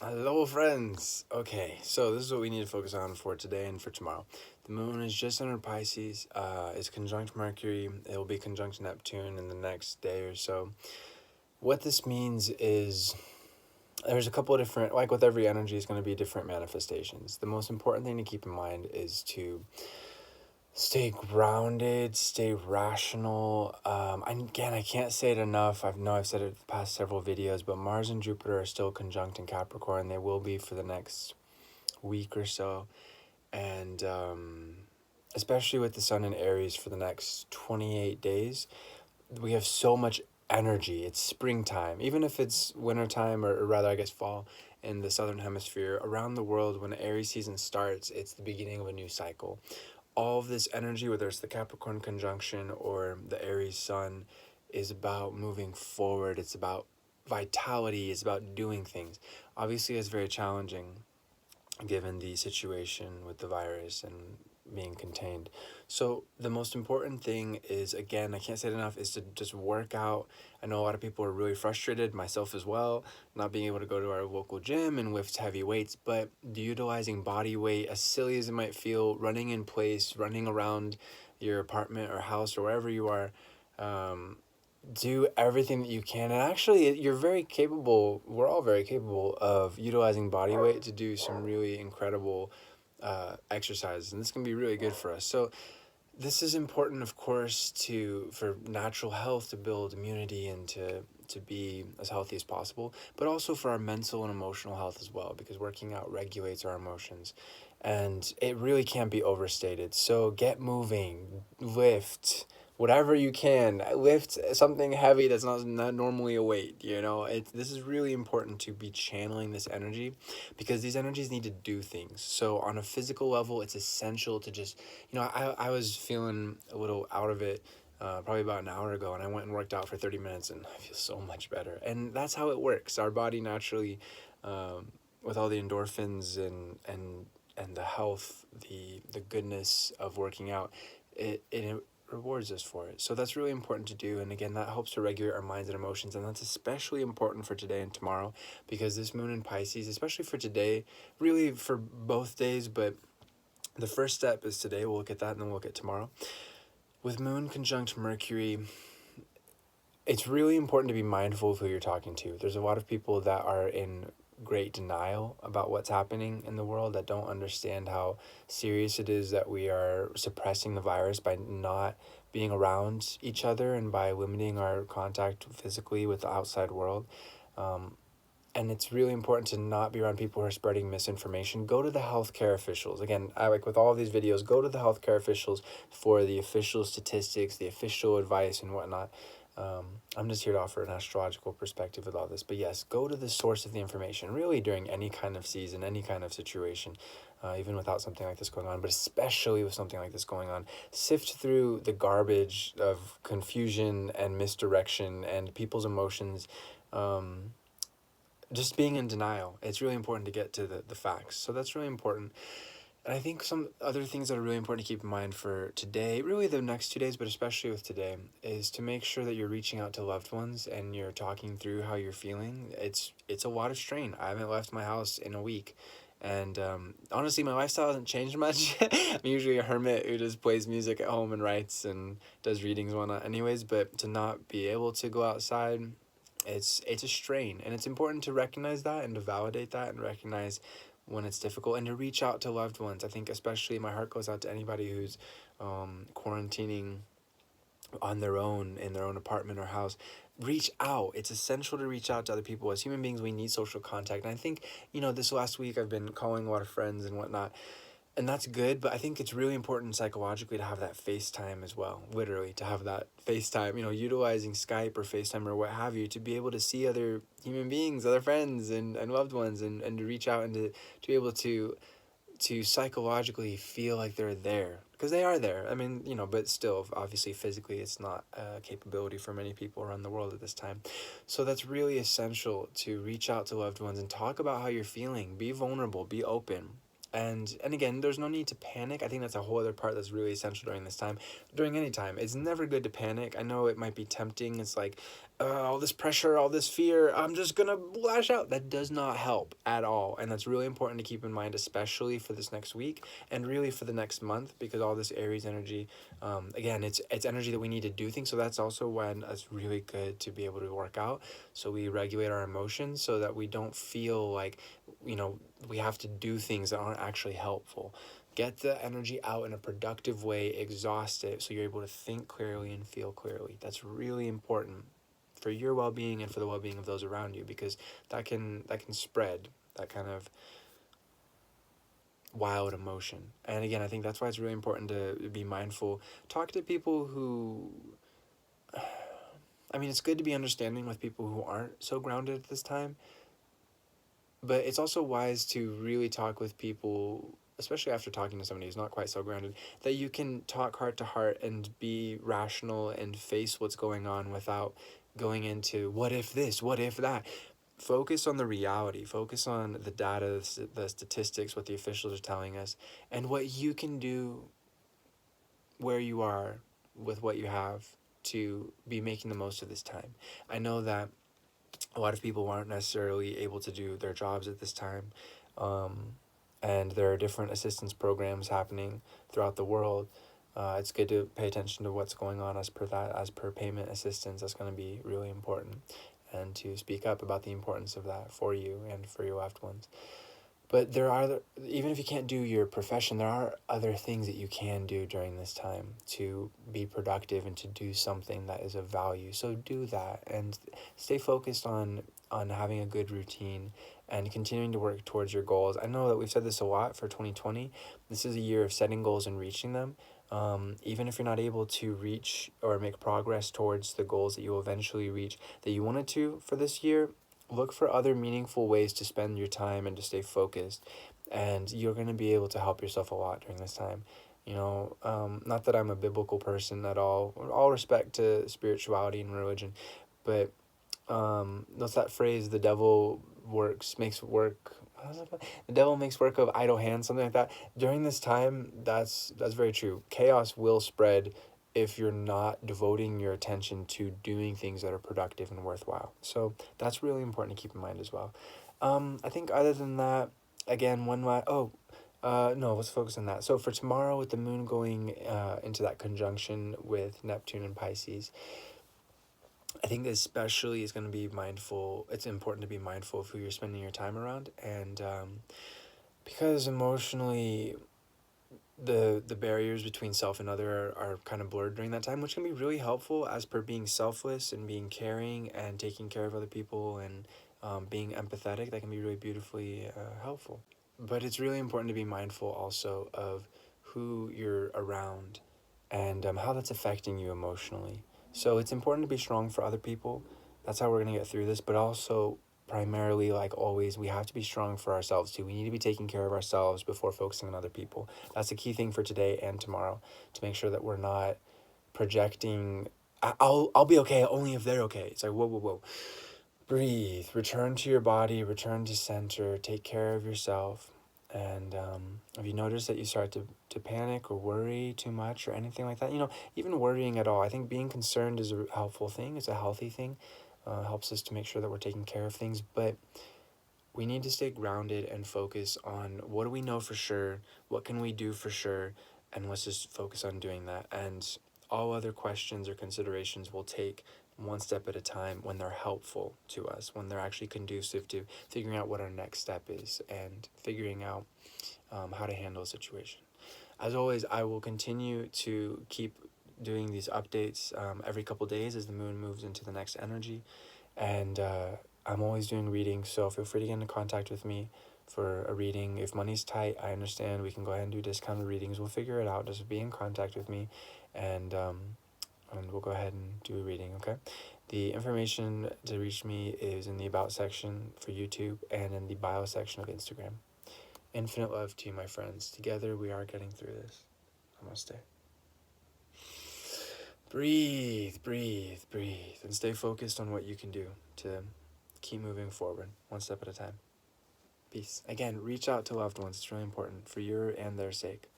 Hello, friends. Okay, so this is what we need to focus on for today and for tomorrow. The moon is just under Pisces. It's conjunct Mercury. It will be conjunct Neptune in the next day or so. What this means is there's a couple of different, like with every energy, is going to be different manifestations. The most important thing to keep in mind is to stay grounded, stay rational. Again, I can't say it enough. I've said it in the past several videos, but Mars and Jupiter are still conjunct in Capricorn. They will be for the next week or so. And especially with the Sun in Aries for the next 28 days, we have so much energy. It's springtime. Even if it's wintertime, or rather, I guess, fall in the southern hemisphere, around the world, when Aries season starts, it's the beginning of a new cycle. All of this energy, whether it's the Capricorn conjunction or the Aries sun, is about moving forward. It's about vitality. It's about doing things. Obviously, it's very challenging given the situation with the virus and being contained. So the most important thing is, again, I can't say it enough, is to just work out. I know a lot of people are really frustrated, myself as well, not being able to go to our local gym and lift heavy weights, but utilizing body weight, as silly as it might feel, running in place, running around your apartment or house or wherever you are, do everything that you can. And actually, you're very capable, we're all very capable of utilizing body weight to do some really incredible exercises, and this can be really good for us. So this is important, of course, for natural health, to build immunity and to be as healthy as possible, but also for our mental and emotional health as well, because working out regulates our emotions, and it really can't be overstated. So get moving, lift whatever you can, lift something heavy that's not normally a weight. This is really important to be channeling this energy, because these energies need to do things. So on a physical level, it's essential to just, I was feeling a little out of it probably about an hour ago, and I went and worked out for 30 minutes, and I feel so much better. And that's how it works. Our body naturally, with all the endorphins and the health, the goodness of working out, it rewards us for it. So that's really important to do. And again, that helps to regulate our minds and emotions. And that's especially important for today and tomorrow, because this moon in Pisces, especially for today, really for both days, but the first step is today. We'll look at that, and then we'll look at tomorrow. With moon conjunct Mercury, it's really important to be mindful of who you're talking to. There's a lot of people that are in great denial about what's happening in the world, that don't understand how serious it is that we are suppressing the virus by not being around each other and by limiting our contact physically with the outside world. And it's really important to not be around people who are spreading misinformation. Go to the healthcare officials. Again, I like with all of these videos, go to the healthcare officials for the official statistics, the official advice, and whatnot. I'm just here to offer an astrological perspective with all this. But yes, go to the source of the information, really, during any kind of season, any kind of situation, even without something like this going on, but especially with something like this going on. Sift through the garbage of confusion and misdirection and people's emotions. Just being in denial. It's really important to get to the facts. So that's really important. And I think some other things that are really important to keep in mind for today, really the next 2 days, but especially with today, is to make sure that you're reaching out to loved ones and you're talking through how you're feeling. It's a lot of strain. I haven't left my house in a week. And honestly, my lifestyle hasn't changed much. I'm usually a hermit who just plays music at home and writes and does readings and whatnot anyways. But to not be able to go outside, it's a strain. And it's important to recognize that and to validate that and recognize when it's difficult, and to reach out to loved ones. I think especially my heart goes out to anybody who's quarantining on their own in their own apartment or house. Reach out. It's essential to reach out to other people. As human beings, we need social contact. And I think, this last week I've been calling a lot of friends and whatnot, and that's good, but I think it's really important psychologically to have that FaceTime as well. Literally, to have that FaceTime, utilizing Skype or FaceTime or what have you, to be able to see other human beings, other friends and loved ones, and to reach out and to be able to psychologically feel like they're there, because they are there. I mean, but still, obviously, physically, it's not a capability for many people around the world at this time. So that's really essential, to reach out to loved ones and talk about how you're feeling. Be vulnerable, be open. And again, there's no need to panic. I think that's a whole other part that's really essential during this time. During any time, it's never good to panic. I know it might be tempting. It's like all this pressure, all this fear, I'm just gonna lash out. That does not help at all. And that's really important to keep in mind, especially for this next week and really for the next month, because all this Aries energy, again, it's energy that we need to do things. So that's also when it's really good to be able to work out. So we regulate our emotions so that we don't feel like, we have to do things that aren't actually helpful. Get the energy out in a productive way, exhaust it so you're able to think clearly and feel clearly. That's really important for your well-being and for the well-being of those around you, because that can spread that kind of wild emotion. And again, I think that's why it's really important to be mindful. Talk to people who, I mean, it's good to be understanding with people who aren't so grounded at this time, but it's also wise to really talk with people, especially after talking to somebody who's not quite so grounded, that you can talk heart to heart and be rational and face what's going on without going into what if this, what if that. Focus on the reality, focus on the data, the statistics, what the officials are telling us, and what you can do where you are with what you have to be making the most of this time. I know that a lot of people aren't necessarily able to do their jobs at this time. And there are different assistance programs happening throughout the world. It's good to pay attention to what's going on as per that, as per payment assistance. That's going to be really important, and to speak up about the importance of that for you and for your loved ones. But there are, even if you can't do your profession, there are other things that you can do during this time to be productive and to do something that is of value. So do that and stay focused on having a good routine and continuing to work towards your goals. I know that we've said this a lot for 2020. This is a year of setting goals and reaching them. Even if you're not able to reach or make progress towards the goals that you will eventually reach that you wanted to for this year, look for other meaningful ways to spend your time and to stay focused, and you're going to be able to help yourself a lot during this time. Not that I'm a biblical person at all respect to spirituality and religion, but what's that phrase, the devil makes work, the devil makes work of idle hands, something like that. During this time, that's very true. Chaos will spread if you're not devoting your attention to doing things that are productive and worthwhile. So that's really important to keep in mind as well. I think other than that, again, no, let's focus on that. So for tomorrow, with the moon going into that conjunction with Neptune and Pisces, I think especially is going to be mindful. It's important to be mindful of who you're spending your time around, and because emotionally, the barriers between self and other are kind of blurred during that time, which can be really helpful as per being selfless and being caring and taking care of other people and being empathetic. That can be really beautifully helpful. But it's really important to be mindful also of who you're around and how that's affecting you emotionally. So it's important to be strong for other people. That's how we're going to get through this. But also, primarily, like always, we have to be strong for ourselves too. We need to be taking care of ourselves before focusing on other people. That's the key thing for today and tomorrow, to make sure that we're not projecting, I'll be okay only if they're okay. It's like, whoa, whoa, whoa. Breathe, return to your body, return to center, take care of yourself. And if you notice that you start to panic or worry too much or anything like that, even worrying at all, I think being concerned is a helpful thing. It's a healthy thing. Helps us to make sure that we're taking care of things. But we need to stay grounded and focus on what do we know for sure, what can we do for sure, and let's just focus on doing that. And all other questions or considerations we'll take one step at a time when they're helpful to us, when they're actually conducive to figuring out what our next step is and figuring out how to handle a situation. As always, I will continue to keep doing these updates every couple days as the moon moves into the next energy. And I'm always doing readings, so feel free to get in contact with me for a reading. If money's tight, I understand. We can go ahead and do discounted readings. We'll figure it out. Just be in contact with me, and we'll go ahead and do a reading, okay? The information to reach me is in the About section for YouTube and in the Bio section of Instagram. Infinite love to you, my friends. Together, we are getting through this. Namaste. Breathe, breathe, breathe, and stay focused on what you can do to keep moving forward, one step at a time. Peace. Again, reach out to loved ones. It's really important for your and their sake.